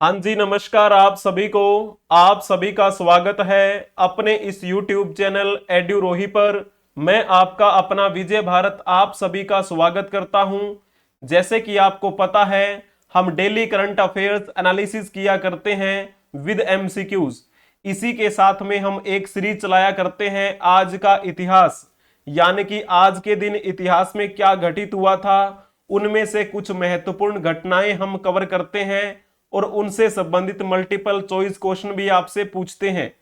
हाँ जी, नमस्कार आप सभी को। आप सभी का स्वागत है अपने इस YouTube चैनल एड्यूरोही पर। मैं आपका अपना विजय भारत आप सभी का स्वागत करता हूं। जैसे कि आपको पता है, हम डेली करंट अफेयर्स एनालिसिस किया करते हैं विद MCQs। इसी के साथ में हम एक सीरीज चलाया करते हैं आज का इतिहास, यानी कि आज के दिन इतिहास में क्या घटित हुआ था, उनमें से कुछ महत्वपूर्ण घटनाएं हम कवर करते हैं और उनसे संबंधित मल्टीपल चॉइस क्वेश्चन भी आपसे पूछते हैं।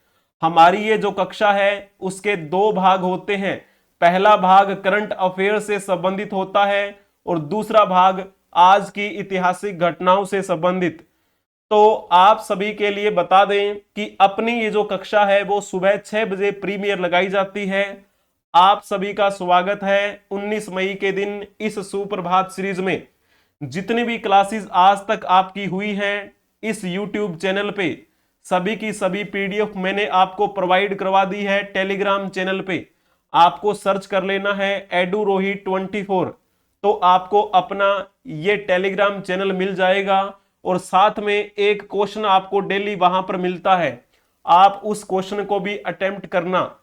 हमारी ये जो कक्षा है उसके दो भाग होते हैं। पहला भाग करंट अफेयर से संबंधित होता है और दूसरा भाग आज की ऐतिहासिक घटनाओं से संबंधित। तो आप सभी के लिए बता दें कि अपनी ये जो कक्षा है वो सुबह 6 बजे प्रीमियर लगाई जाती है। आप सभी का स्वागत है 19 मई के दिन इस सुप्रभात सीरीज में। जितनी भी क्लासेस आज तक आपकी हुई हैं इस YouTube चैनल पे, सभी की सभी PDF मैंने आपको प्रोवाइड करवा दी है टेलीग्राम चैनल पे। आपको सर्च कर लेना है एडुरोही24, तो आपको अपना ये टेलीग्राम चैनल मिल जाएगा और साथ में एक क्वेश्चन आपको डेली वहां पर मिलता है। आप उस क्वेश्चन को भी अटेम्प्ट करना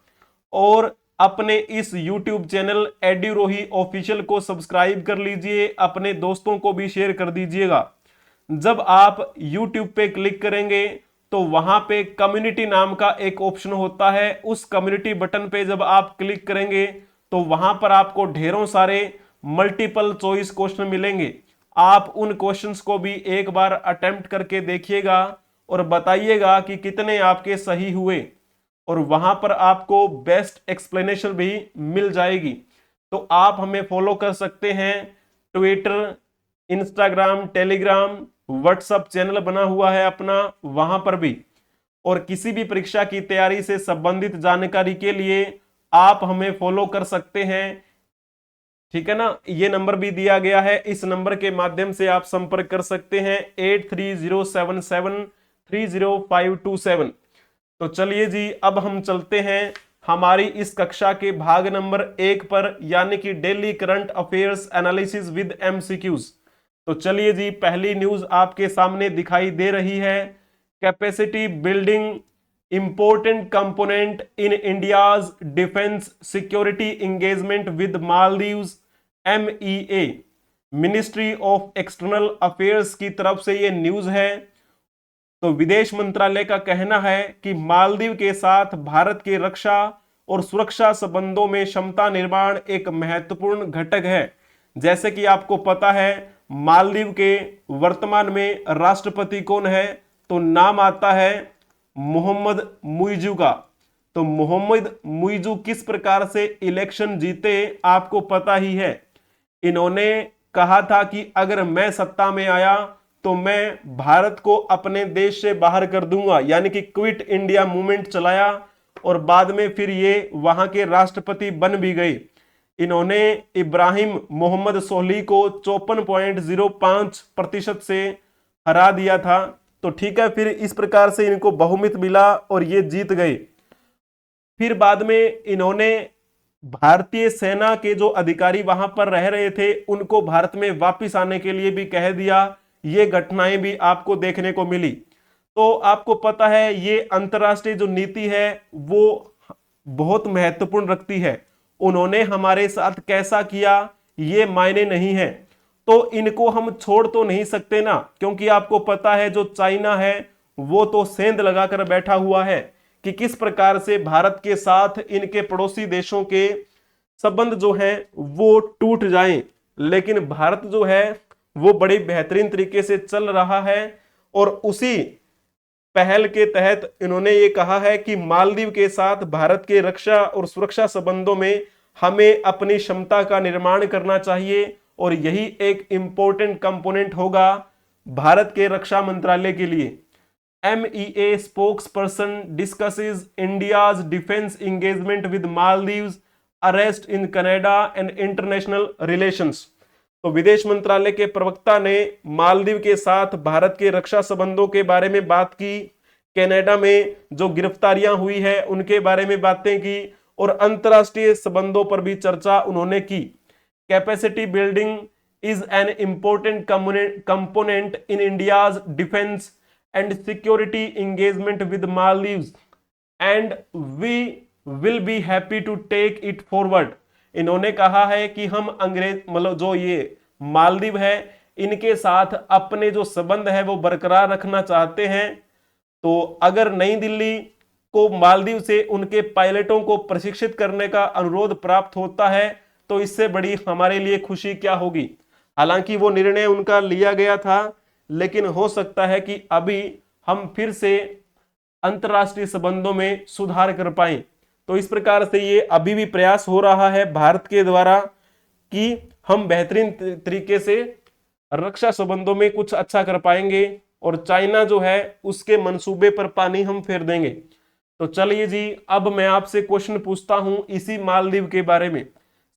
और अपने इस YouTube चैनल एड्यूरोही ऑफिशियल को सब्सक्राइब कर लीजिए, अपने दोस्तों को भी शेयर कर दीजिएगा। जब आप YouTube पे क्लिक करेंगे तो वहां पे कम्युनिटी नाम का एक ऑप्शन होता है। उस कम्युनिटी बटन पे जब आप क्लिक करेंगे तो वहां पर आपको ढेरों सारे मल्टीपल चॉइस क्वेश्चन मिलेंगे। आप उन क्वेश्चंस को भी एक बार अटेम्प्ट करके देखिएगा और बताइएगा कि कितने आपके सही हुए, और वहां पर आपको बेस्ट एक्सप्लेनेशन भी मिल जाएगी। तो आप हमें फॉलो कर सकते हैं Twitter, Instagram, Telegram, WhatsApp channel बना हुआ है अपना, वहां पर भी। और किसी भी परीक्षा की तैयारी से संबंधित जानकारी के लिए आप हमें फॉलो कर सकते हैं, ठीक है ना। ये नंबर भी दिया गया है, इस नंबर के माध्यम से आप संपर्क कर सकते हैं 8307730527। तो चलिए जी, अब हम चलते हैं हमारी इस कक्षा के भाग नंबर 1 पर, यानी कि daily current affairs analysis with MCQs। तो चलिए जी, पहली न्यूज आपके सामने दिखाई दे रही है। Capacity building important component in India's defence security engagement with Maldives, MEA, ministry of external affairs की तरफ से ये न्यूज है। तो विदेश मंत्रालय का कहना है कि मालदीव के साथ भारत के रक्षा और सुरक्षा संबंधों में क्षमता निर्माण एक महत्वपूर्ण घटक है। जैसे कि आपको पता है, मालदीव के वर्तमान में राष्ट्रपति कौन है, तो नाम आता है मोहम्मद मुइजू का। तो मोहम्मद मुइजू किस प्रकार से इलेक्शन जीते आपको पता ही है। इन्होंने कहा था कि अगर मैं सत्ता में आया तो मैं भारत को अपने देश से बाहर कर दूंगा, यानी कि क्विट इंडिया मूवमेंट चलाया और बाद में फिर ये वहां के राष्ट्रपति बन भी गए। इन्होंने इब्राहिम मोहम्मद सोहली को 54.05% से हरा दिया था। तो ठीक है, फिर इस प्रकार से इनको बहुमत मिला और ये जीत गए। फिर बाद में इन्होंने भारतीय सेना के जो अधिकारी वहां पर रह रहे थे उनको भारत में वापस आने के लिए भी कह दिया। ये घटनाएं भी आपको देखने को मिली। तो आपको पता है, ये अंतरराष्ट्रीय जो नीति है वो बहुत महत्वपूर्ण रखती है। उन्होंने हमारे साथ कैसा किया ये मायने नहीं है, तो इनको हम छोड़ तो नहीं सकते ना, क्योंकि आपको पता है जो चाइना है वो तो सेंध लगाकर बैठा हुआ है कि किस प्रकार से भारत के साथ इनके पड़ोसी देशों के संबंध जो है वो टूट जाएं। लेकिन भारत जो है वो बड़ी बेहतरीन तरीके से चल रहा है और उसी पहल के तहत इन्होंने ये कहा है कि मालदीव के साथ भारत के रक्षा और सुरक्षा संबंधों में हमें अपनी क्षमता का निर्माण करना चाहिए और यही एक इंपॉर्टेंट कंपोनेंट होगा भारत के रक्षा मंत्रालय के लिए। MEA spokesperson discusses India's defense engagement with Maldives, arrest in Canada and international relations। तो विदेश मंत्रालय के प्रवक्ता ने मालदीव के साथ भारत के रक्षा संबंधों के बारे में बात की, कनाडा में जो गिरफ्तारियां हुई है उनके बारे में बातें की और अंतरराष्ट्रीय संबंधों पर भी चर्चा उन्होंने की। Capacity building is an important component in India's defence and security engagement with Maldives and we will be happy to take it forward. इन्होंने कहा है कि हम अंग्रेज मतलब जो ये मालदीव है इनके साथ अपने जो संबंध है वो बरकरार रखना चाहते हैं। तो अगर नई दिल्ली को मालदीव से उनके पायलटों को प्रशिक्षित करने का अनुरोध प्राप्त होता है तो इससे बड़ी हमारे लिए खुशी क्या होगी। हालांकि वो निर्णय उनका लिया गया था, लेकिन हो सकता है कि अभी हम फिर से अंतरराष्ट्रीय संबंधों में सुधार कर पाएं। तो इस प्रकार से ये अभी भी प्रयास हो रहा है भारत के द्वारा कि हम बेहतरीन तरीके से रक्षा संबंधों में कुछ अच्छा कर पाएंगे और चाइना जो है उसके मंसूबे पर पानी हम फेर देंगे। तो चलिए जी, अब मैं आपसे क्वेश्चन पूछता हूं इसी मालदीव के बारे में।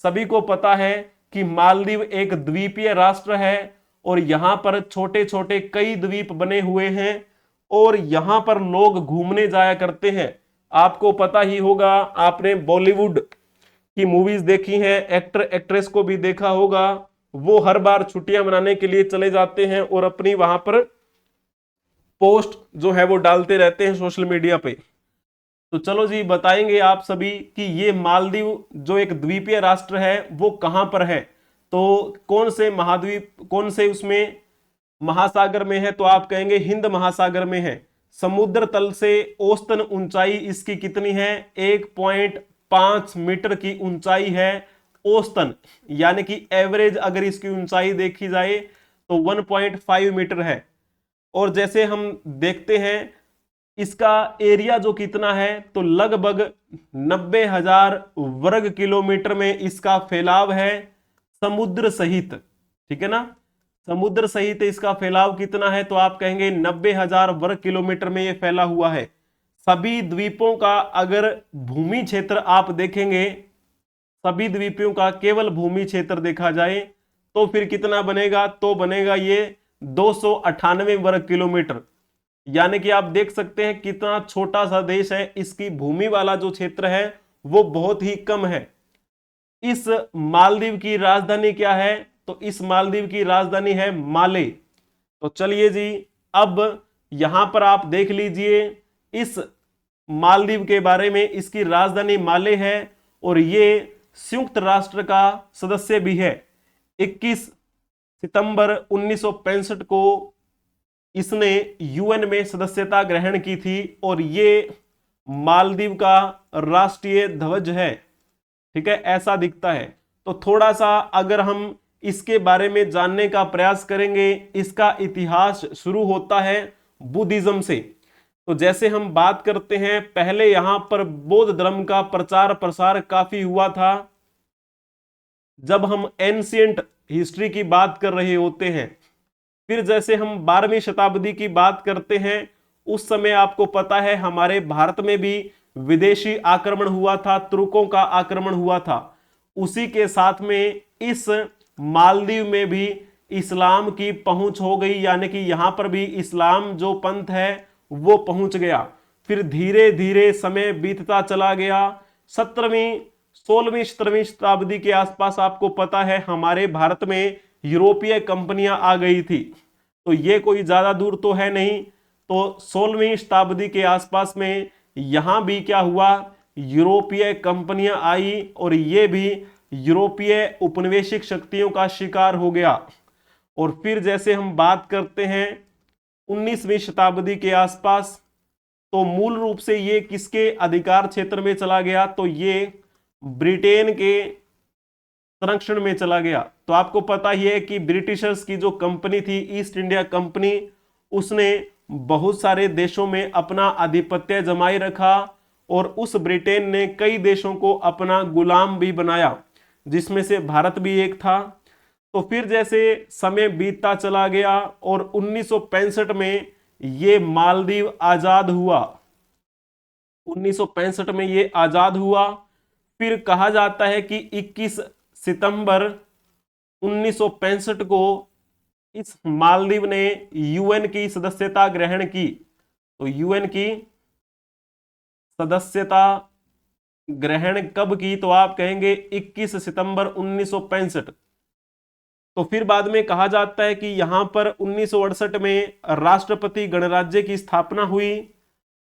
सभी को पता है कि मालदीव एक द्वीपीय राष्ट्र है और यहां पर छोटे छोटे कई द्वीप बने हुए हैं और यहां पर लोग घूमने जाया करते हैं। आपको पता ही होगा, आपने बॉलीवुड की मूवीज देखी हैं, एक्टर एक्ट्रेस को भी देखा होगा, वो हर बार छुट्टियां मनाने के लिए चले जाते हैं और अपनी वहां पर पोस्ट जो है वो डालते रहते हैं सोशल मीडिया पे। तो चलो जी, बताएंगे आप सभी कि ये मालदीव जो एक द्वीपीय राष्ट्र है वो कहां पर है। तो कौन से महाद्वीप, कौन से उसमें महासागर में है, तो आप कहेंगे हिंद महासागर में है। समुद्र तल से औसतन ऊंचाई इसकी कितनी है, 1.5 मीटर की ऊंचाई है औसतन, यानी कि एवरेज अगर इसकी ऊंचाई देखी जाए तो 1.5 मीटर है। और जैसे हम देखते हैं इसका एरिया जो कितना है, तो लगभग 90,000 वर्ग किलोमीटर में इसका फैलाव है समुद्र सहित। ठीक है ना, समुद्र सहित इसका फैलाव कितना है, तो आप कहेंगे 90,000 वर्ग किलोमीटर में यह फैला हुआ है। सभी द्वीपों का अगर भूमि क्षेत्र आप देखेंगे, सभी द्वीपों का केवल भूमि क्षेत्र देखा जाए तो फिर कितना बनेगा, तो बनेगा ये 298 वर्ग किलोमीटर। यानी कि आप देख सकते हैं कितना छोटा सा देश है, इसकी भूमि वाला जो क्षेत्र है वो बहुत ही कम है। इस मालदीव की राजधानी क्या है, तो इस मालदीव की राजधानी है माले। तो चलिए जी, अब यहां पर आप देख लीजिए इस मालदीव के बारे में, इसकी राजधानी माले है और ये संयुक्त राष्ट्र का सदस्य भी है। 21 सितंबर 1965 को इसने यूएन में सदस्यता ग्रहण की थी और ये मालदीव का राष्ट्रीय ध्वज है। ठीक है, ऐसा दिखता है। तो थोड़ा सा अगर हम इसके बारे में जानने का प्रयास करेंगे, इसका इतिहास शुरू होता है बुद्धिज्म से। तो जैसे हम बात करते हैं, पहले यहां पर बौद्ध धर्म का प्रचार प्रसार काफी हुआ था। जब हम एंशिएंट हिस्ट्री की बात कर रहे होते हैं, फिर जैसे हम 12वीं शताब्दी की बात करते हैं, उस समय आपको पता है हमारे भारत में भी विदेशी आक्रमण हुआ था, तुर्कों का आक्रमण हुआ था। उसी के साथ में इस मालदीव में भी इस्लाम की पहुंच हो गई, यानी कि यहां पर भी इस्लाम जो पंथ है वो पहुंच गया। फिर धीरे धीरे समय बीतता चला गया। 17वीं 16वीं 17वीं शताब्दी के आसपास आपको पता है हमारे भारत में यूरोपीय कंपनियां आ गई थी। तो ये कोई ज्यादा दूर तो है नहीं। तो 16वीं शताब्दी के आसपास में यहां भी क्या हुआ, यूरोपीय कंपनियां आई और ये भी यूरोपीय उपनिवेशिक शक्तियों का शिकार हो गया। और फिर जैसे हम बात करते हैं 19वीं शताब्दी के आसपास, तो मूल रूप से ये किसके अधिकार क्षेत्र में चला गया, तो ये ब्रिटेन के संरक्षण में चला गया। तो आपको पता ही है कि ब्रिटिशर्स की जो कंपनी थी ईस्ट इंडिया कंपनी, उसने बहुत सारे देशों में अपना आधिपत्य जमाए रखा और उस ब्रिटेन ने कई देशों को अपना गुलाम भी बनाया, जिसमें से भारत भी एक था। तो फिर जैसे समय बीतता चला गया और 1965 में ये मालदीव आजाद हुआ। 1965 में ये आजाद हुआ। फिर कहा जाता है कि 21 सितंबर 1965 को इस मालदीव ने यूएन की सदस्यता ग्रहण की। तो यूएन की सदस्यता ग्रहण कब की, तो आप कहेंगे 21 सितंबर 1965। तो फिर बाद में कहा जाता है कि यहां पर 1968 में राष्ट्रपति गणराज्य की स्थापना हुई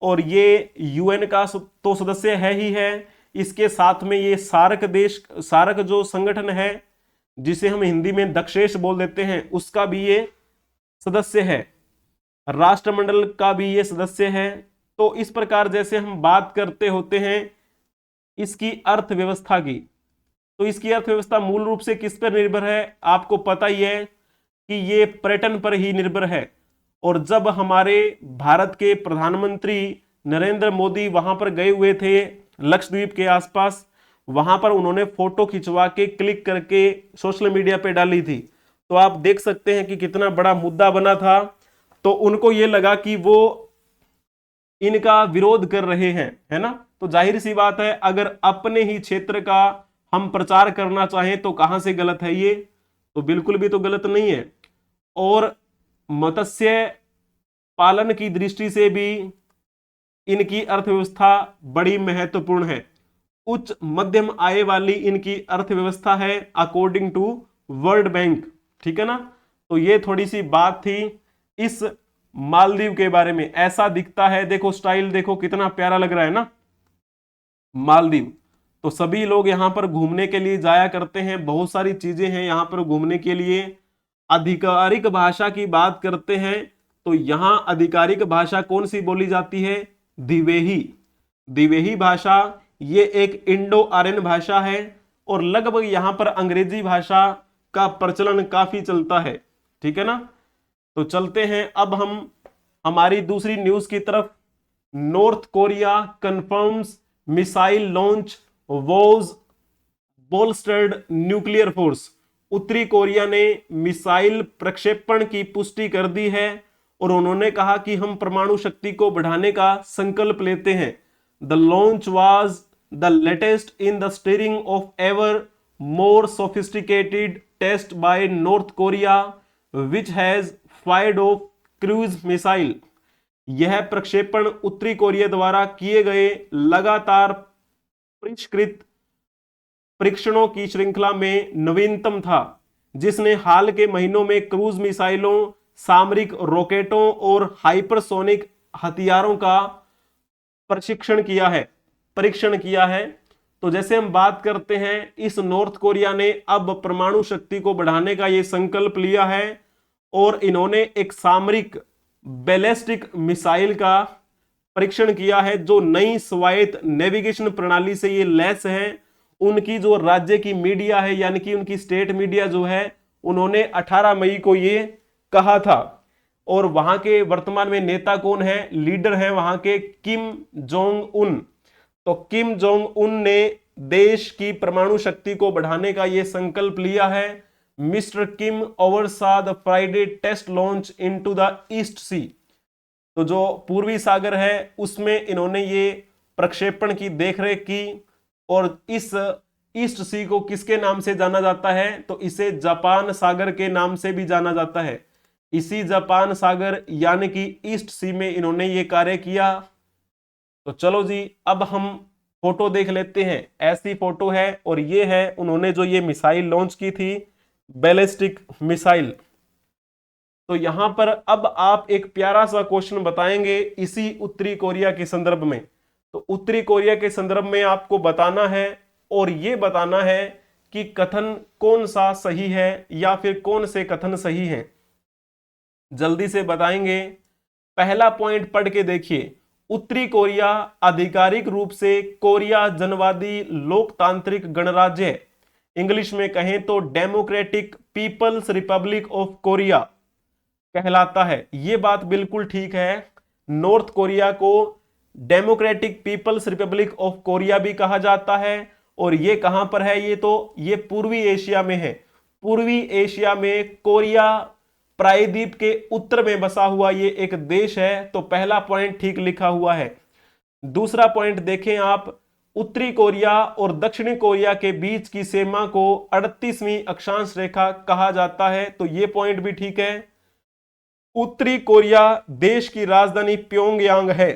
और ये यूएन का तो सदस्य है ही है, इसके साथ में ये सार्क जो संगठन है जिसे हम हिंदी में दक्षेश बोल देते हैं, उसका भी ये सदस्य है, राष्ट्रमंडल का भी ये सदस्य है। तो इस प्रकार जैसे हम बात करते होते हैं इसकी अर्थव्यवस्था की, तो इसकी अर्थव्यवस्था मूल रूप से किस पर निर्भर है, आपको पता ही है कि ये पर्यटन पर ही निर्भर है। और जब हमारे भारत के प्रधानमंत्री नरेंद्र मोदी वहां पर गए हुए थे लक्षद्वीप के आसपास, वहां पर उन्होंने फोटो खिंचवा के क्लिक करके सोशल मीडिया पे डाली थी, तो आप देख सकते हैं कि कितना बड़ा मुद्दा बना था। तो उनको ये लगा कि वो इनका विरोध कर रहे हैं, है ना। तो जाहिर सी बात है अगर अपने ही क्षेत्र का हम प्रचार करना चाहें तो कहां से गलत है ये, तो बिल्कुल भी तो गलत नहीं है। और मत्स्य पालन की दृष्टि से भी इनकी अर्थव्यवस्था बड़ी महत्वपूर्ण है, उच्च मध्यम आय वाली इनकी अर्थव्यवस्था है अकॉर्डिंग टू वर्ल्ड बैंक, ठीक है ना। तो ये थोड़ी सी बात थी इस मालदीव के बारे में। ऐसा दिखता है, देखो स्टाइल देखो कितना प्यारा लग रहा है ना मालदीव। तो सभी लोग यहां पर घूमने के लिए जाया करते हैं, बहुत सारी चीजें हैं यहां पर घूमने के लिए। आधिकारिक भाषा की बात करते हैं तो यहां आधिकारिक भाषा कौन सी बोली जाती है, दिवेही। दिवेही भाषा ये एक इंडो आर्यन भाषा है और लगभग यहां पर अंग्रेजी भाषा का प्रचलन काफी चलता है, ठीक है ना। तो चलते हैं अब हम हमारी दूसरी न्यूज की तरफ। North Korea confirms missile launch was bolstered nuclear force. उत्तरी कोरिया ने मिसाइल प्रक्षेपण की पुष्टि कर दी है और उन्होंने कहा कि हम परमाणु शक्ति को बढ़ाने का संकल्प लेते हैं। The launch was the latest in the steering of ever more sophisticated test by North Korea which has fired off cruise missile. यह प्रक्षेपण उत्तरी कोरिया द्वारा किए गए लगातार परिष्कृत परीक्षणों की श्रृंखला में नवीनतम था, जिसने हाल के महीनों में क्रूज मिसाइलों, सामरिक रॉकेटों और हाइपरसोनिक हथियारों का परीक्षण किया है। तो जैसे हम बात करते हैं इस नॉर्थ कोरिया ने अब परमाणु शक्ति को बढ़ाने का ये संकल्प लिया है और इन्होंने एक सामरिक बैलिस्टिक मिसाइल का परीक्षण किया है जो नई स्वायत्त नेविगेशन प्रणाली से ये लैस है। उनकी जो राज्य की मीडिया है यानी कि उनकी स्टेट मीडिया जो है, उन्होंने 18 मई को ये कहा था। और वहां के वर्तमान में नेता कौन है, लीडर है वहां के किम जोंग उन। तो किम जोंग उन ने देश की परमाणु शक्ति को बढ़ाने का ये संकल्प लिया है। Mister Kim oversaw the Friday test launch into the East Sea. तो जो पूर्वी सागर है उसमें इन्होंने ये प्रक्षेपण की देखरेख की। और इस ईस्ट सी को किसके नाम से जाना जाता है, तो इसे जापान सागर के नाम से भी जाना जाता है। इसी जापान सागर यानी कि ईस्ट सी में इन्होंने ये कार्य किया। तो चलो जी अब हम फोटो देख लेते हैं। ऐसी फोटो है और ये है उन्होंने जो ये मिसाइल लॉन्च की थी, बैलिस्टिक मिसाइल। तो यहां पर अब आप एक प्यारा सा क्वेश्चन बताएंगे इसी उत्तरी कोरिया के संदर्भ में। तो उत्तरी कोरिया के संदर्भ में आपको बताना है और यह बताना है कि कथन कौन सा सही है या फिर कौन से कथन सही हैं। जल्दी से बताएंगे। पहला पॉइंट पढ़ के देखिए। उत्तरी कोरिया आधिकारिक रूप से कोरिया जनवादी लोकतांत्रिक गणराज्य, इंग्लिश में कहें तो democratic people's republic of Korea कहलाता है। यह बात बिल्कुल ठीक है। नॉर्थ कोरिया को democratic people's republic of Korea भी कहा जाता है। और यह कहां पर है, ये पूर्वी एशिया में है। पूर्वी एशिया में कोरिया प्रायद्वीप के उत्तर में बसा हुआ ये एक देश है। तो पहला पॉइंट ठीक लिखा हुआ है। दूसरा पॉइंट देखें आप। उत्तरी कोरिया और दक्षिणी कोरिया के बीच की सीमा को 38वीं अक्षांश रेखा कहा जाता है। तो यह पॉइंट भी ठीक है। उत्तरी कोरिया देश की राजधानी प्योंगयांग है,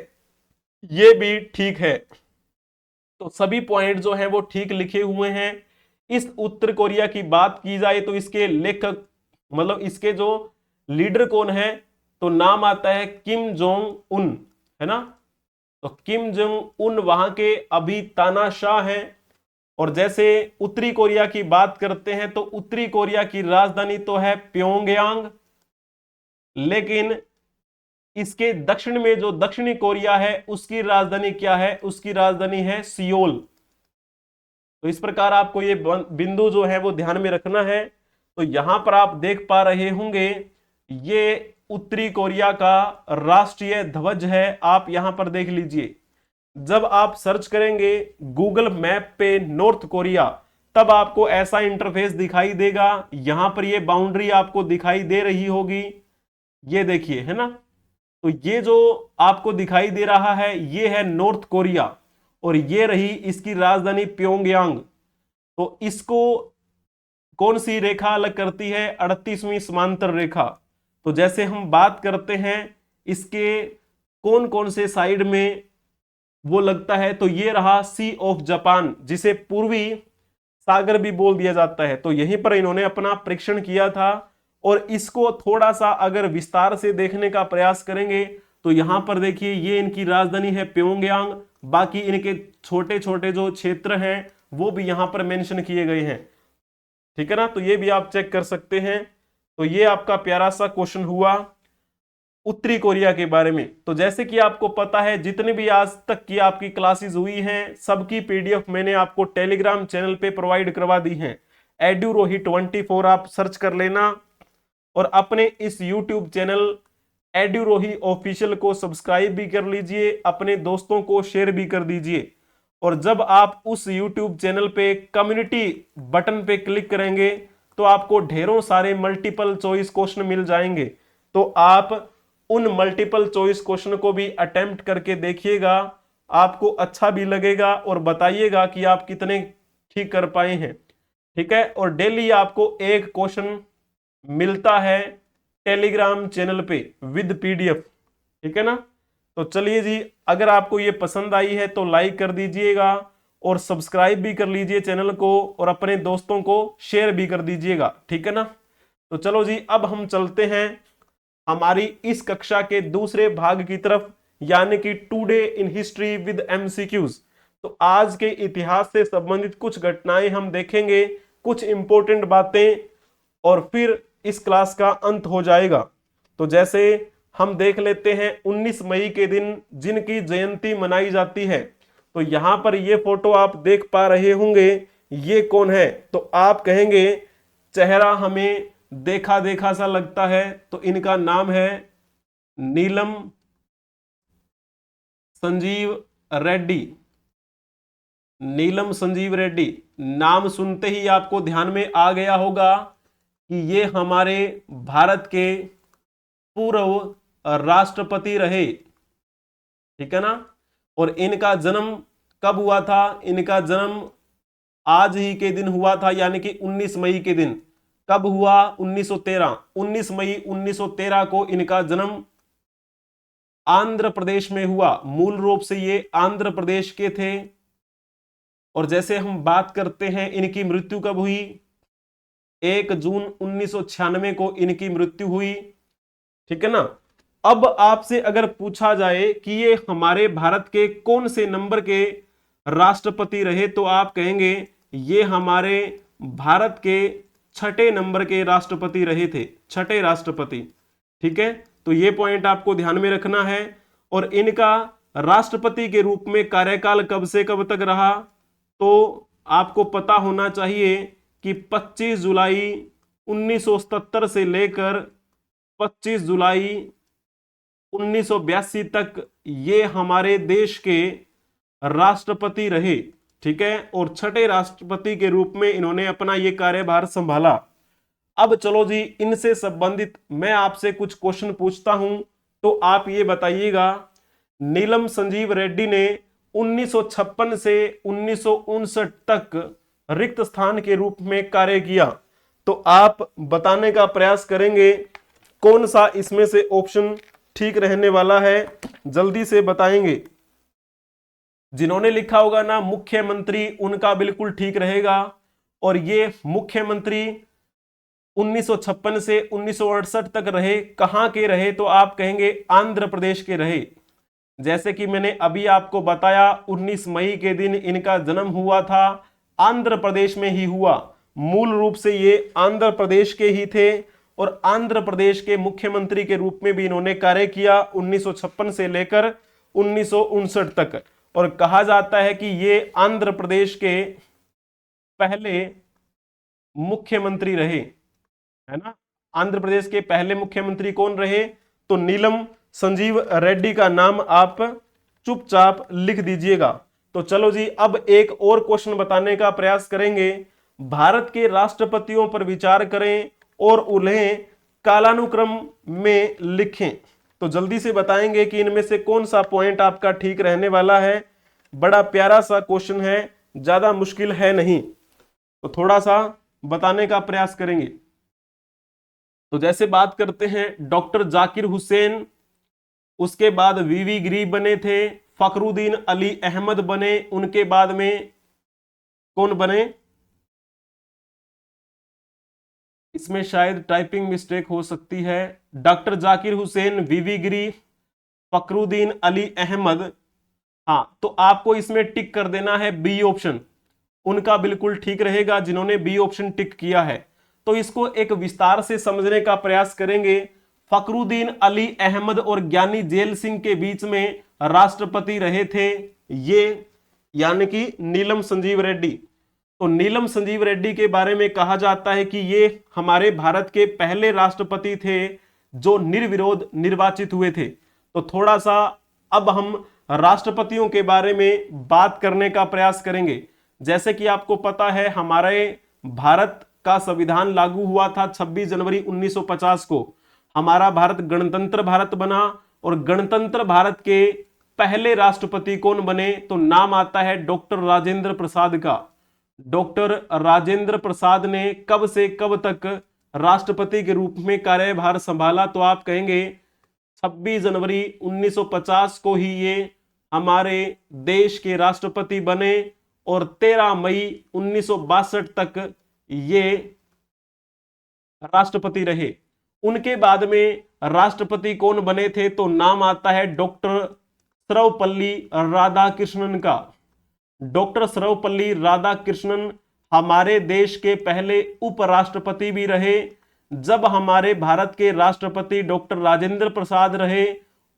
यह भी ठीक है। तो सभी पॉइंट जो हैं वो ठीक लिखे हुए हैं। इस उत्तर कोरिया की बात की जाए तो इसके लेखक मतलब इसके जो लीडर कौन है, तो नाम आता है किम जोंग उन, है ना। तो किम जोंग उन वहां के अभी तानाशाह हैं। और जैसे उत्तरी कोरिया की बात करते हैं तो उत्तरी कोरिया की राजधानी तो है प्योंगयांग, लेकिन इसके दक्षिण में जो दक्षिणी कोरिया है उसकी राजधानी क्या है, उसकी राजधानी है सियोल। तो इस प्रकार आपको ये बिंदु जो है वो ध्यान में रखना है। तो यहां पर आप देख पा रहे होंगे ये उत्तरी कोरिया का राष्ट्रीय ध्वज है, आप यहां पर देख लीजिए। जब आप सर्च करेंगे गूगल मैप पे नॉर्थ कोरिया, तब आपको ऐसा इंटरफेस दिखाई देगा। यहां पर ये बाउंड्री आपको दिखाई दे रही होगी, ये देखिए, है ना। तो ये जो आपको दिखाई दे रहा है ये है नॉर्थ कोरिया, और ये रही इसकी राजधानी प्योंगयांग। तो इसको कौन सी रेखा अलग करती है, 38वीं समांतर रेखा। तो जैसे हम बात करते हैं इसके कौन कौन से साइड में वो लगता है, तो ये रहा सी ऑफ जापान, जिसे पूर्वी सागर भी बोल दिया जाता है। तो यहीं पर इन्होंने अपना परीक्षण किया था। और इसको थोड़ा सा अगर विस्तार से देखने का प्रयास करेंगे तो यहां पर देखिए ये इनकी राजधानी है प्योंगयांग, बाकी इनके छोटे छोटे जो क्षेत्र हैं वो भी यहां पर मेंशन किए गए हैं, ठीक है ना। तो ये भी आप चेक कर सकते हैं। तो ये आपका प्यारा सा क्वेश्चन हुआ उत्तरी कोरिया के बारे में। तो जैसे कि आपको पता है जितने भी आज तक की आपकी क्लासेस हुई हैं सबकी पीडीएफ मैंने आपको टेलीग्राम चैनल पे प्रोवाइड करवा दी है। एड्यूरोही 24 आप सर्च कर लेना, और अपने इस यूट्यूब चैनल एड्यूरोही ऑफिशियल को सब्सक्राइब भी कर लीजिए, अपने दोस्तों को शेयर भी कर दीजिए। और जब आप उस यूट्यूब चैनल पे कम्युनिटी बटन पे क्लिक करेंगे तो आपको ढेरों सारे मल्टीपल चॉइस क्वेश्चन मिल जाएंगे। तो आप उन मल्टीपल चॉइस क्वेश्चन को भी अटेम्प्ट करके देखिएगा, आपको अच्छा भी लगेगा और बताइएगा कि आप कितने ठीक कर पाए हैं, ठीक है। और डेली आपको एक क्वेश्चन मिलता है टेलीग्राम चैनल पे विद पीडीएफ, ठीक है ना। तो चलिए जी, अगर आपको ये पसंद आई है तो लाइक कर दीजिएगा और सब्सक्राइब भी कर लीजिए चैनल को, और अपने दोस्तों को शेयर भी कर दीजिएगा, ठीक है ना। तो चलो जी, अब हम चलते हैं हमारी इस कक्षा के दूसरे भाग की तरफ, यानी कि today in history with MCQs. तो आज के इतिहास से संबंधित कुछ घटनाएं हम देखेंगे, कुछ इंपॉर्टेंट बातें, और फिर इस क्लास का अंत हो जाएगा। तो जैसे हम देख लेते हैं 19 मई के दिन जिनकी जयंती मनाई जाती है, तो यहां पर ये फोटो आप देख पा रहे होंगे, ये कौन है। तो आप कहेंगे चेहरा हमें देखा देखा सा लगता है, तो इनका नाम है नीलम संजीव रेड्डी। नीलम संजीव रेड्डी नाम सुनते ही आपको ध्यान में आ गया होगा कि ये हमारे भारत के पूर्व राष्ट्रपति रहे, ठीक है ना। और इनका जन्म कब हुआ था, इनका जन्म आज ही के दिन हुआ था, यानी कि 19 मई के दिन। कब हुआ, 1913, 19 मई 1913 को इनका जन्म आंध्र प्रदेश में हुआ। मूल रूप से ये आंध्र प्रदेश के थे। और जैसे हम बात करते हैं इनकी मृत्यु कब हुई, 1 जून 1996 को इनकी मृत्यु हुई, ठीक है ना। अब आपसे अगर पूछा जाए कि ये हमारे भारत के कौन से नंबर के राष्ट्रपति रहे, तो आप कहेंगे ये हमारे भारत के 6ठे नंबर के राष्ट्रपति रहे थे, 6ठे राष्ट्रपति, ठीक है। तो ये पॉइंट आपको ध्यान में रखना है। और इनका राष्ट्रपति के रूप में कार्यकाल कब से कब तक रहा, तो आपको पता होना चाहिए कि 25 जुलाई 1977 से लेकर 25 जुलाई 1982 तक ये हमारे देश के राष्ट्रपति रहे, ठीक है। और 6ठे राष्ट्रपति के रूप में इन्होंने अपना ये कार्यभार संभाला। अब चलो जी, इनसे संबंधित मैं आपसे कुछ क्वेश्चन पूछता हूं, तो आप ये बताइएगा नीलम संजीव रेड्डी ने 1956 से 1959 तक रिक्त स्थान के रूप में कार्य किया। तो आप बताने का प्रयास करेंगे कौन सा इसमें से ऑप्शन ठीक रहने वाला है, जल्दी से बताएंगे। जिन्होंने लिखा होगा ना मुख्यमंत्री, उनका बिल्कुल ठीक रहेगा। और ये मुख्यमंत्री 1956 से 1968 तक रहे। कहां के रहे? तो आप कहेंगे आंध्र प्रदेश के रहे। जैसे कि मैंने अभी आपको बताया 19 मई के दिन इनका जन्म हुआ था, आंध्र प्रदेश में ही हुआ। मूल रूप से ये आंध्र प्रदेश के ही थे और आंध्र प्रदेश के मुख्यमंत्री के रूप में भी इन्होंने कार्य किया 1956 से लेकर 1959 तक। और कहा जाता है कि ये आंध्र प्रदेश के पहले मुख्यमंत्री रहे, है ना। आंध्र प्रदेश के पहले मुख्यमंत्री कौन रहे? तो नीलम संजीव रेड्डी का नाम आप चुपचाप लिख दीजिएगा। तो चलो जी, अब एक और क्वेश्चन बताने का प्रयास करेंगे। भारत के राष्ट्रपतियों पर विचार करें और उन्हें कालानुक्रम में लिखें। तो जल्दी से बताएंगे कि इनमें से कौन सा पॉइंट आपका ठीक रहने वाला है। बड़ा प्यारा सा क्वेश्चन है, ज्यादा मुश्किल है नहीं, तो थोड़ा सा बताने का प्रयास करेंगे। तो जैसे बात करते हैं डॉक्टर जाकिर हुसैन, उसके बाद वीवी गिरी बने थे, फखरुद्दीन अली अहमद बने, उनके बाद में कौन बने? इसमें शायद टाइपिंग मिस्टेक हो सकती है। डॉक्टर जाकिर हुसैन, वीवी गिरी, फखरुद्दीन अली अहमद। हाँ, तो आपको इसमें टिक कर देना है बी ऑप्शन, उनका बिल्कुल ठीक रहेगा जिन्होंने बी ऑप्शन टिक किया है। तो इसको एक विस्तार से समझने का प्रयास करेंगे। फखरुद्दीन अली अहमद और ज्ञानी जेल सिंह के बीच में राष्ट्रपति रहे थे ये, यानी कि नीलम संजीव रेड्डी। तो नीलम संजीव रेड्डी के बारे में कहा जाता है कि ये हमारे भारत के पहले राष्ट्रपति थे जो निर्विरोध निर्वाचित हुए थे। तो थोड़ा सा अब हम राष्ट्रपतियों के बारे में बात करने का प्रयास करेंगे। जैसे कि आपको पता है हमारे भारत का संविधान लागू हुआ था 26 जनवरी 1950 को। हमारा भारत गणतंत्र भारत बना और गणतंत्र भारत के पहले राष्ट्रपति कौन बने? तो नाम आता है डॉक्टर राजेंद्र प्रसाद का। डॉक्टर राजेंद्र प्रसाद ने कब से कब तक राष्ट्रपति के रूप में कार्यभार संभाला? तो आप कहेंगे 26 जनवरी 1950 को ही ये हमारे देश के राष्ट्रपति बने और 13 मई 1962 तक ये राष्ट्रपति रहे। उनके बाद में राष्ट्रपति कौन बने थे? तो नाम आता है डॉक्टर सर्वपल्ली राधाकृष्णन का। डॉक्टर सर्वपल्ली राधाकृष्णन हमारे देश के पहले उपराष्ट्रपति भी रहे। जब हमारे भारत के राष्ट्रपति डॉक्टर राजेंद्र प्रसाद रहे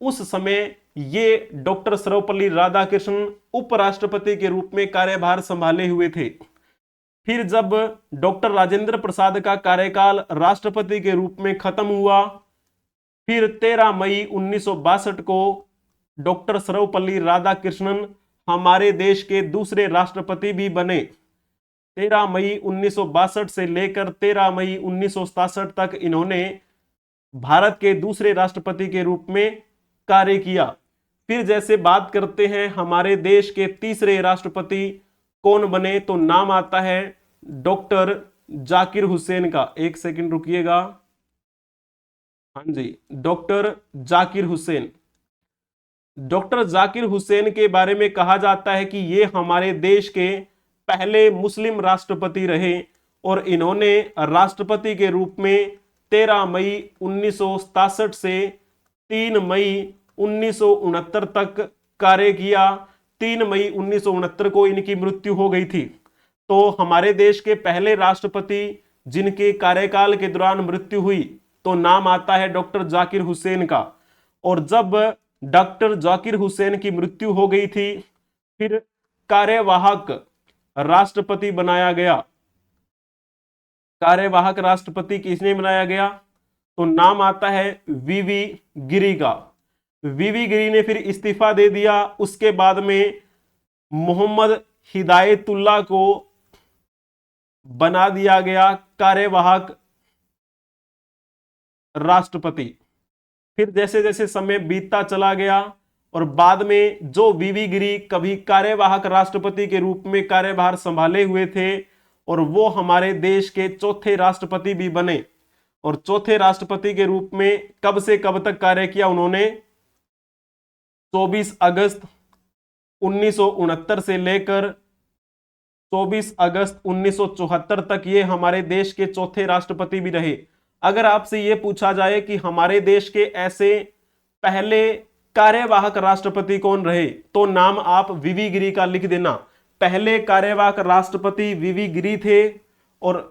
उस समय ये डॉक्टर सर्वपल्ली राधाकृष्णन उपराष्ट्रपति के रूप में कार्यभार संभाले हुए थे। फिर जब डॉक्टर राजेंद्र प्रसाद का कार्यकाल राष्ट्रपति के रूप में खत्म हुआ, फिर 13 मई 1962 को डॉक्टर सर्वपल्ली राधाकृष्णन हमारे देश के दूसरे राष्ट्रपति भी बने। 13 मई 1962 से लेकर 13 मई 1967 तक इन्होंने भारत के दूसरे राष्ट्रपति के रूप में कार्य किया। फिर जैसे बात करते हैं हमारे देश के तीसरे राष्ट्रपति कौन बने? तो नाम आता है डॉक्टर जाकिर हुसैन का। एक सेकंड रुकिएगा। हाँ जी, डॉक्टर जाकिर हुसैन। डॉक्टर जाकिर हुसैन के बारे में कहा जाता है कि ये हमारे देश के पहले मुस्लिम राष्ट्रपति रहे और इन्होंने राष्ट्रपति के रूप में 13 मई 1967 से 3 मई 1969 तक कार्य किया। 3 मई 1969 को इनकी मृत्यु हो गई थी। तो हमारे देश के पहले राष्ट्रपति जिनके कार्यकाल के दौरान मृत्यु हुई तो नाम आता है डॉक्टर जाकिर हुसैन का। और जब डॉक्टर जाकिर हुसैन की मृत्यु हो गई थी फिर कार्यवाहक राष्ट्रपति बनाया गया। कार्यवाहक राष्ट्रपति किसने बनाया गया? तो नाम आता है वीवी गिरी का। वीवी गिरी ने फिर इस्तीफा दे दिया। उसके बाद में मोहम्मद हिदायतुल्लाह को बना दिया गया कार्यवाहक राष्ट्रपति। फिर जैसे जैसे समय बीतता चला गया और बाद में जो वीवी गिरी कभी कार्यवाहक राष्ट्रपति के रूप में कार्यभार संभाले हुए थे और वो हमारे देश के चौथे राष्ट्रपति भी बने। और चौथे राष्ट्रपति के रूप में कब से कब तक कार्य किया उन्होंने? 24 अगस्त 1969 से लेकर 24 अगस्त 1974 तक ये हमारे देश के चौथे राष्ट्रपति भी रहे। अगर आपसे ये पूछा जाए कि हमारे देश के ऐसे पहले कार्यवाहक राष्ट्रपति कौन रहे, तो नाम आप वीवी गिरी का लिख देना। पहले कार्यवाहक राष्ट्रपति वीवी गिरी थे और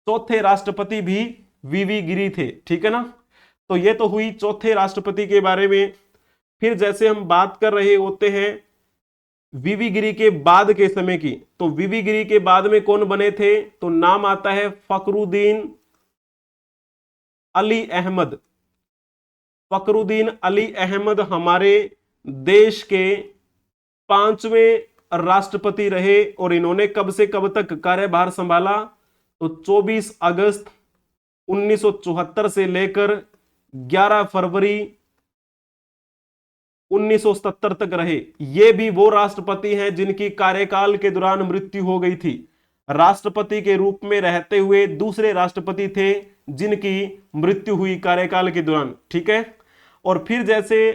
चौथे राष्ट्रपति भी वीवी गिरी थे, ठीक है ना। तो ये तो हुई चौथे राष्ट्रपति के बारे में। फिर जैसे हम बात कर रहे होते हैं वीवी गिरी के बाद के समय की, तो वीवी गिरी के बाद में कौन बने थे, तो नाम आता है फखरुद्दीन अली अहमद। फखरुद्दीन अली अहमद हमारे देश के 5वें राष्ट्रपति रहे और इन्होंने कब से कब तक कार्यभार संभाला, तो 24 अगस्त 1974 से लेकर 11 फरवरी 1977 तक रहे। ये भी वो राष्ट्रपति हैं जिनकी कार्यकाल के दौरान मृत्यु हो गई थी। राष्ट्रपति के रूप में रहते हुए दूसरे राष्ट्रपति थे जिनकी मृत्यु हुई कार्यकाल के दौरान, ठीक है। और फिर जैसे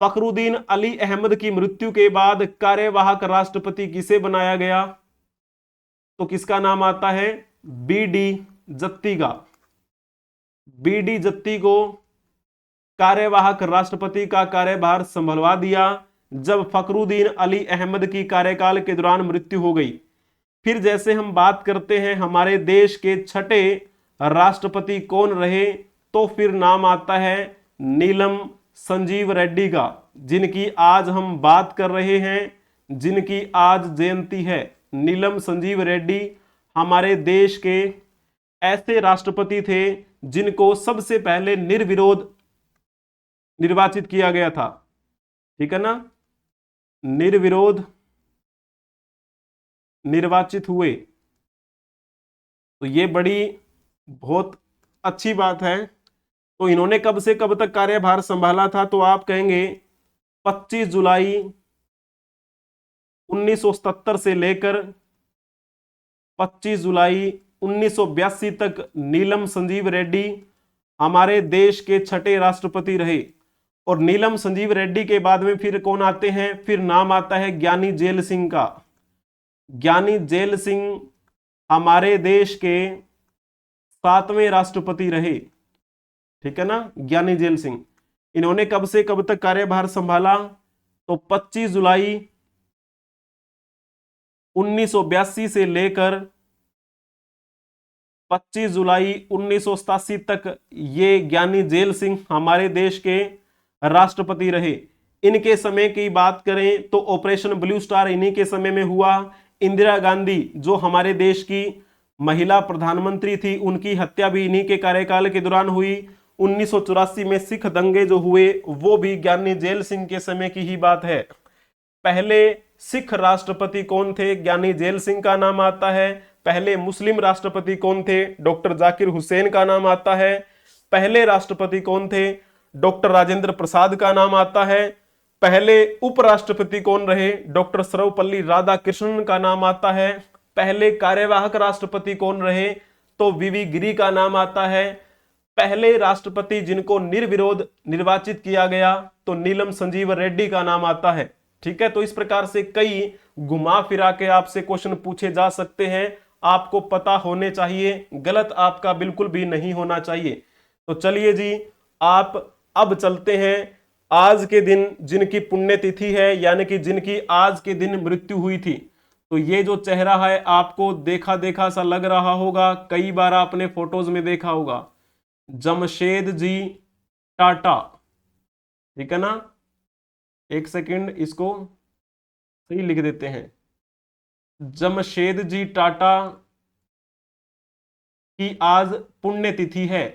फखरुद्दीन अली अहमद की मृत्यु के बाद कार्यवाहक राष्ट्रपति किसे बनाया गया, तो किसका नाम आता है, बीडी जत्ती का। बीडी जत्ती को कार्यवाहक राष्ट्रपति का कार्यभार संभलवा दिया जब फखरुद्दीन अली अहमद की कार्यकाल के दौरान मृत्यु हो गई। फिर जैसे हम बात करते हैं हमारे देश के छठे राष्ट्रपति कौन रहे, तो फिर नाम आता है नीलम संजीव रेड्डी का, जिनकी आज हम बात कर रहे हैं, जिनकी आज जयंती है। नीलम संजीव रेड्डी हमारे देश के ऐसे राष्ट्रपति थे जिनको सबसे पहले निर्विरोध निर्वाचित किया गया था, ठीक है ना, निर्विरोध निर्वाचित हुए। तो ये बड़ी बहुत अच्छी बात है। तो इन्होंने कब से कब तक कार्यभार संभाला था, तो आप कहेंगे 25 जुलाई 1977 से लेकर 25 जुलाई 1982 तक नीलम संजीव रेड्डी हमारे देश के छठे राष्ट्रपति रहे। और नीलम संजीव रेड्डी के बाद में फिर कौन आते हैं, फिर नाम आता है ज्ञानी जेल सिंह का। ज्ञानी जेल सिंह हमारे देश के 7वें राष्ट्रपति रहे, ठीक है ना, ज्ञानी जेल सिंह। इन्होंने कब से कब तक कार्यभार संभाला, तो 25 जुलाई 1982 से लेकर 25 जुलाई 1987 तक ये ज्ञानी जेल सिंह हमारे देश के राष्ट्रपति रहे। इनके समय की बात करें तो ऑपरेशन ब्लू स्टार इन्हीं के समय में हुआ। इंदिरा गांधी जो हमारे देश की महिला प्रधानमंत्री थी, उनकी हत्या भी इन्हीं के कार्यकाल के दौरान हुई। 1984 में सिख दंगे जो हुए वो भी ज्ञानी जेल सिंह के समय की ही बात है। पहले सिख राष्ट्रपति कौन थे, ज्ञानी जेल सिंह का नाम आता है। पहले मुस्लिम राष्ट्रपति कौन थे, डॉक्टर जाकिर हुसैन का नाम आता है। पहले राष्ट्रपति कौन थे, डॉक्टर राजेंद्र प्रसाद का नाम आता है। पहले उपराष्ट्रपति कौन रहे, डॉक्टर सर्वपल्ली राधाकृष्णन का नाम आता है। पहले कार्यवाहक राष्ट्रपति कौन रहे, तो वीवी गिरी का नाम आता है। पहले राष्ट्रपति जिनको निर्विरोध निर्वाचित किया गया, तो नीलम संजीव रेड्डी का नाम आता है, ठीक है। तो इस प्रकार से कई घुमा फिरा के आपसे क्वेश्चन पूछे जा सकते हैं, आपको पता होने चाहिए, गलत आपका बिल्कुल भी नहीं होना चाहिए। तो चलिए जी, आप अब चलते हैं आज के दिन जिनकी पुण्यतिथि है, यानी कि जिनकी आज के दिन मृत्यु हुई थी। तो ये जो चेहरा है आपको देखा देखा सा लग रहा होगा, कई बार आपने फोटोज में देखा होगा, जमशेद जी टाटा, ठीक है ना। एक सेकंड, इसको सही लिख देते हैं। जमशेद जी टाटा की आज पुण्यतिथि है,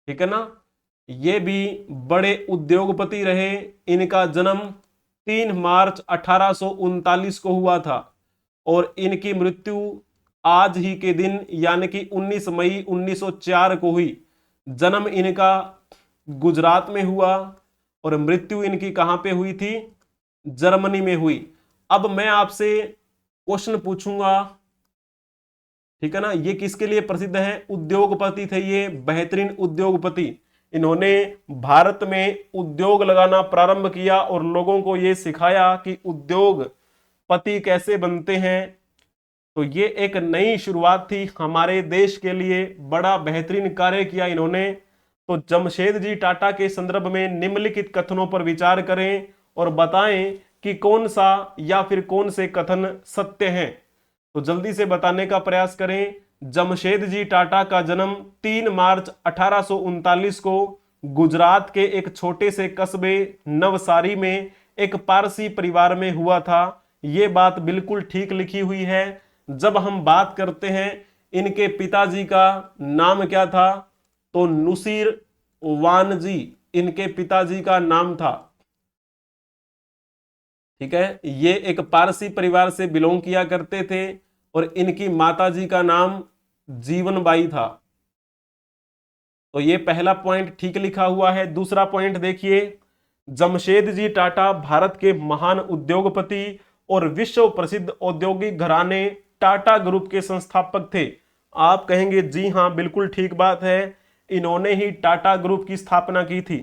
ठीक है ना। ये भी बड़े उद्योगपति रहे। इनका जन्म 3 मार्च 1839 को हुआ था और इनकी मृत्यु आज ही के दिन यानी कि 19 मई 1904 को हुई। जन्म इनका गुजरात में हुआ और मृत्यु इनकी कहां पे हुई थी, जर्मनी में हुई। अब मैं आपसे क्वेश्चन पूछूंगा, ठीक है ना। ये किसके लिए प्रसिद्ध है, उद्योगपति थे ये, बेहतरीन उद्योगपति। इन्होंने भारत में उद्योग लगाना प्रारंभ किया और लोगों को ये सिखाया कि उद्योगपति कैसे बनते हैं। तो ये एक नई शुरुआत थी हमारे देश के लिए, बड़ा बेहतरीन कार्य किया इन्होंने। तो जमशेद जी टाटा के संदर्भ में निम्नलिखित कथनों पर विचार करें और बताएं कि कौन सा या फिर कौन से कथन सत्य हैं। तो जल्दी से बताने का प्रयास करें। जमशेद जी टाटा का जन्म 3 मार्च 1839 को गुजरात के एक छोटे से कस्बे नवसारी में एक पारसी परिवार में हुआ था। ये बात बिल्कुल ठीक लिखी हुई है। जब हम बात करते हैं इनके पिताजी का नाम क्या था, तो नुसीर वानजी इनके पिताजी का नाम था। ठीक है, ये एक पारसी परिवार से बिलोंग किया करते थे और इनकी माताजी का नाम जीवनबाई था। तो ये पहला पॉइंट ठीक लिखा हुआ है। दूसरा पॉइंट देखिए, जमशेद जी टाटा भारत के महान उद्योगपति और विश्व प्रसिद्ध औद्योगिक घराने टाटा ग्रुप के संस्थापक थे। आप कहेंगे जी हां, बिल्कुल ठीक बात है, इन्होंने ही टाटा ग्रुप की स्थापना की थी।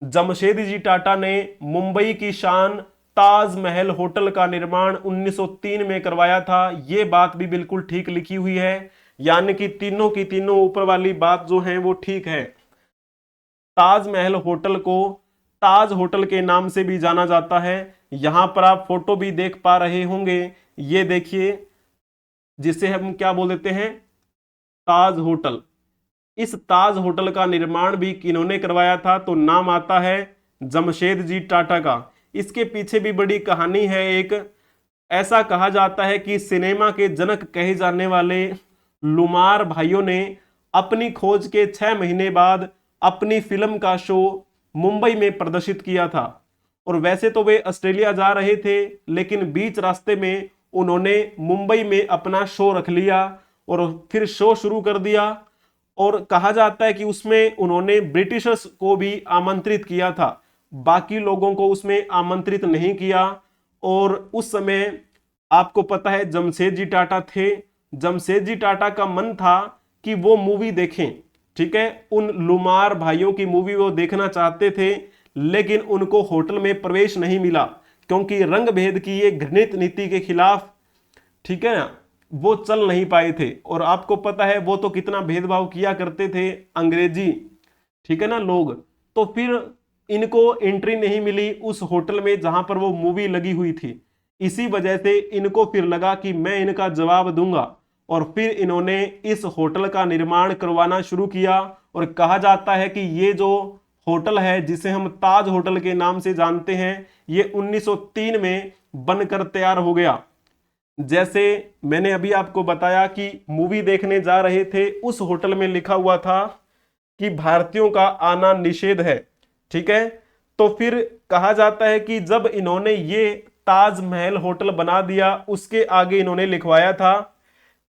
जमशेद जी टाटा ने मुंबई की शान ताजमहल होटल का निर्माण 1903 में करवाया था। यह बात भी बिल्कुल ठीक लिखी हुई है, यानी कि तीनों की तीनों ऊपर वाली बात जो है वो ठीक है। ताजमहल होटल को ताज होटल के नाम से भी जाना जाता है। यहां पर आप फोटो भी देख पा रहे होंगे, ये देखिए, जिसे हम क्या बोल देते हैं, ताज होटल। इस ताज होटल का निर्माण भी किन्होंने करवाया था, तो नाम आता है जमशेद जी टाटा का। इसके पीछे भी बड़ी कहानी है एक। ऐसा कहा जाता है कि सिनेमा के जनक कहे जाने वाले लुमार भाइयों ने अपनी खोज के 6 महीने बाद अपनी फिल्म का शो मुंबई में प्रदर्शित किया था। और वैसे तो वे ऑस्ट्रेलिया जा रहे थे, लेकिन बीच रास्ते में उन्होंने मुंबई में अपना शो रख लिया और फिर शो शुरू कर दिया। और कहा जाता है कि उसमें उन्होंने ब्रिटिशर्स को भी आमंत्रित किया था, बाकी लोगों को उसमें आमंत्रित नहीं किया। और उस समय आपको पता है जमशेद जी टाटा थे। जमशेद जी टाटा का मन था कि वो मूवी देखें, ठीक है, उन लुमार भाइयों की मूवी वो देखना चाहते थे, लेकिन उनको होटल में प्रवेश नहीं मिला क्योंकि रंग भेद की ये घृणित नीति के खिलाफ, ठीक है ना, वो चल नहीं पाए थे। और आपको पता है वो तो कितना भेदभाव किया करते थे अंग्रेजी, ठीक है ना, लोग। तो फिर इनको एंट्री नहीं मिली उस होटल में जहां पर वो मूवी लगी हुई थी। इसी वजह से इनको फिर लगा कि मैं इनका जवाब दूंगा, और फिर इन्होंने इस होटल का निर्माण करवाना शुरू किया। और कहा जाता है कि ये जो होटल है, जिसे हम ताज होटल के नाम से जानते हैं, ये 1903 में बनकर तैयार हो गया। जैसे मैंने अभी आपको बताया कि मूवी देखने जा रहे थे, उस होटल में लिखा हुआ था कि भारतीयों का आना निषेध है, ठीक है। तो फिर कहा जाता है कि जब इन्होंने ये ताजमहल होटल बना दिया, उसके आगे इन्होंने लिखवाया था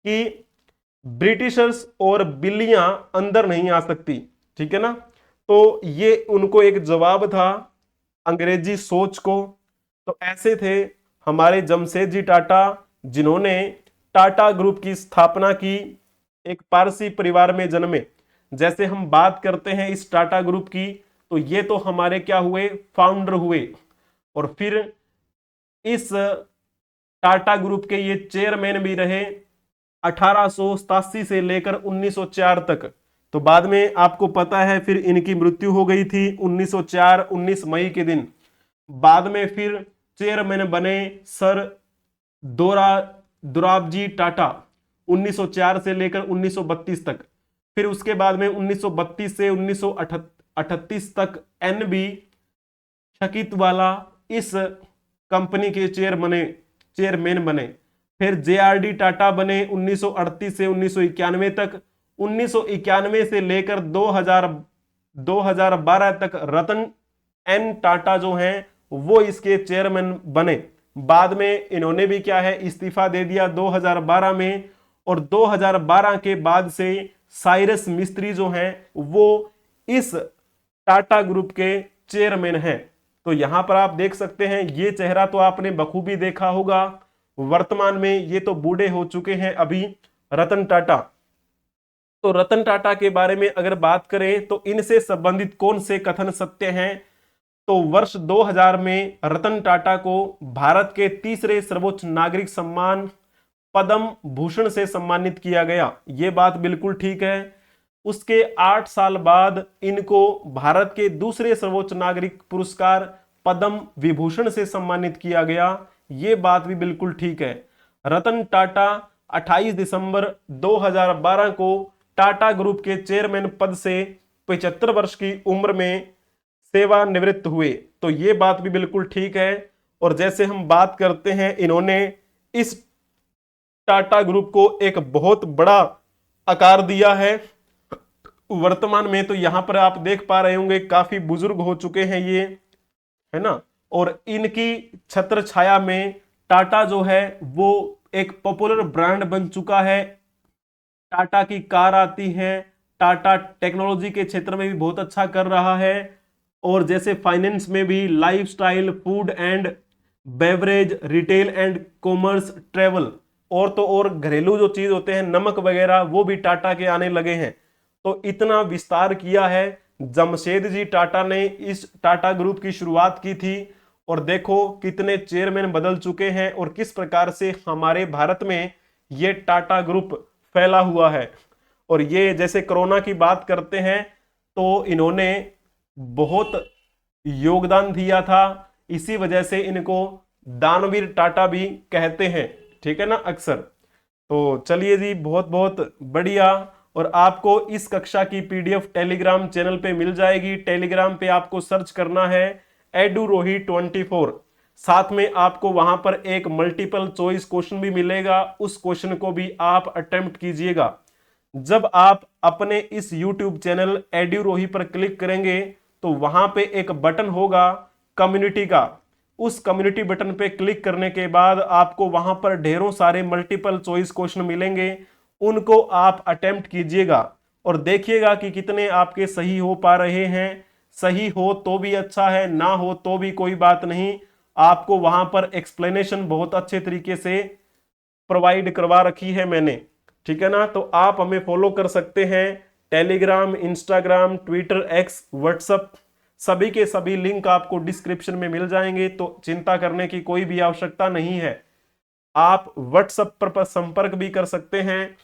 कि ब्रिटिशर्स और बिल्लियां अंदर नहीं आ सकती, ठीक है ना। तो ये उनको एक जवाब था अंग्रेजी सोच को। तो ऐसे थे हमारे जमशेद जी टाटा, जिन्होंने टाटा ग्रुप की स्थापना की, एक पारसी परिवार में जन्मे। जैसे हम बात करते हैं इस टाटा ग्रुप की, तो ये तो हमारे क्या हुए, फाउंडर हुए। और फिर इस टाटा ग्रुप के ये चेयरमैन भी रहे 1887 से लेकर 1904 तक। तो बाद में आपको पता है फिर इनकी मृत्यु हो गई थी 1904 19 मई के दिन। बाद में फिर चेयरमैन बने सर दोराबजी टाटा 1904 से लेकर 1932 तक। फिर उसके बाद में 1932 से 1938 तक NB शकीतवाला इस कंपनी के चेयरमैन बने। फिर JRD टाटा बने 1938 से 1991 तक। 1991 से लेकर 2012 तक रतन N टाटा जो हैं वो इसके चेयरमैन बने। बाद में इन्होंने भी क्या है, इस्तीफा दे दिया 2012 में। और 2012 के बाद से साइरस मिस्त्री जो हैं वो इस टाटा ग्रुप के चेयरमैन हैं। तो यहां पर आप देख सकते हैं, ये चेहरा तो आपने बखूबी देखा होगा। वर्तमान में ये तो बूढ़े हो चुके हैं अभी, रतन टाटा। तो रतन टाटा के बारे में अगर बात करें तो इनसे संबंधित कौन से कथन सत्य हैं, तो वर्ष 2000 में रतन टाटा को भारत के तीसरे सर्वोच्च नागरिक सम्मान पद्म भूषण से सम्मानित किया गया। ये बात बिल्कुल ठीक है। उसके 8 साल बाद इनको भारत के दूसरे सर्वोच्च नागरिक पुरस्कार पद्म विभूषण से सम्मानित किया गया। ये बात भी बिल्कुल ठीक है। रतन टाटा 28 दिसंबर 2012 को टाटा ग्रुप के चेयरमैन पद से 75 वर्ष की उम्र में सेवानिवृत्त हुए। तो ये बात भी बिल्कुल ठीक है। और जैसे हम बात करते हैं, इन्होंने इस टाटा ग्रुप को एक बहुत बड़ा आकार दिया है। वर्तमान में तो यहां पर आप देख पा रहे होंगे काफी बुजुर्ग हो चुके हैं ये, है ना। और इनकी छत्र छाया में टाटा जो है वो एक पॉपुलर ब्रांड बन चुका है। टाटा की कार आती है, टाटा टेक्नोलॉजी के क्षेत्र में भी बहुत अच्छा कर रहा है। और जैसे फाइनेंस में भी, lifestyle, food and beverage, retail and commerce, travel, और तो और घरेलू जो चीज होते हैं नमक वगैरह, वो भी टाटा के आने लगे हैं। तो इतना विस्तार किया है। जमशेद जी टाटा ने इस टाटा ग्रुप की शुरुआत की थी। और देखो कितने चेयरमैन बदल चुके हैं और किस प्रकार से हमारे भारत में ये टाटा ग्रुप फैला हुआ है। और ये जैसे कोरोना की बात करते हैं तो इन्होंने बहुत योगदान दिया था, इसी वजह से इनको दानवीर टाटा भी कहते हैं, ठीक है ना, अक्सर। तो चलिए जी, बहुत बहुत बढ़िया। और आपको इस कक्षा की पीडीएफ टेलीग्राम चैनल पे मिल जाएगी। टेलीग्राम पे आपको सर्च करना है एडुरोही 24। साथ में आपको वहां पर एक मल्टीपल चॉइस क्वेश्चन भी मिलेगा, उस क्वेश्चन को भी आप अटेम्प्ट कीजिएगा। जब आप अपने इस यूट्यूब चैनल एडुरोही पर क्लिक करेंगे तो वहां पे एक बटन होगा कम्युनिटी का। उस कम्युनिटी बटन पे क्लिक करने के बाद आपको वहां पर ढेरों सारे मल्टीपल चॉइस क्वेश्चन मिलेंगे, उनको आप अटेम्प्ट कीजिएगा और देखिएगा कि कितने आपके सही हो पा रहे हैं। सही हो तो भी अच्छा है, ना हो तो भी कोई बात नहीं। आपको वहां पर एक्सप्लेनेशन बहुत अच्छे तरीके से प्रोवाइड करवा रखी है मैंने, ठीक है ना। तो आप हमें फॉलो कर सकते हैं। Telegram, Instagram, Twitter, x, WhatsApp, सभी के सभी लिंक आपको डिस्क्रिप्शन में मिल जाएंगे। तो चिंता करने की कोई भी आवश्यकता नहीं है। आप व्हाट्सएप पर संपर्क भी कर सकते हैं।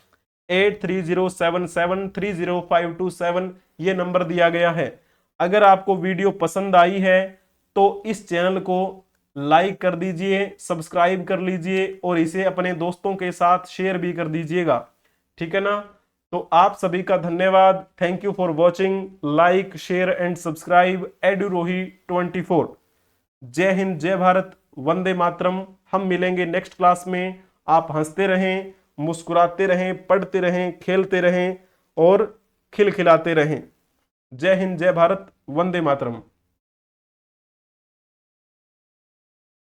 8307730527 ये नंबर दिया गया है। अगर आपको वीडियो पसंद आई है तो इस चैनल को लाइक कर दीजिए, सब्सक्राइब कर लीजिए और इसे अपने दोस्तों के साथ शेयर भी कर दीजिएगा, ठीक है ना। तो आप सभी का धन्यवाद। Thank you for watching. Like, share and subscribe Edurohi 24। जय हिंद, जय भारत, वंदे मातरम। हम मिलेंगे नेक्स्ट क्लास में। आप हंसते रहें, मुस्कुराते रहें, पढ़ते रहें, खेलते रहें और खिलखिलाते रहें। जय हिंद, जय भारत, वंदे मातरम।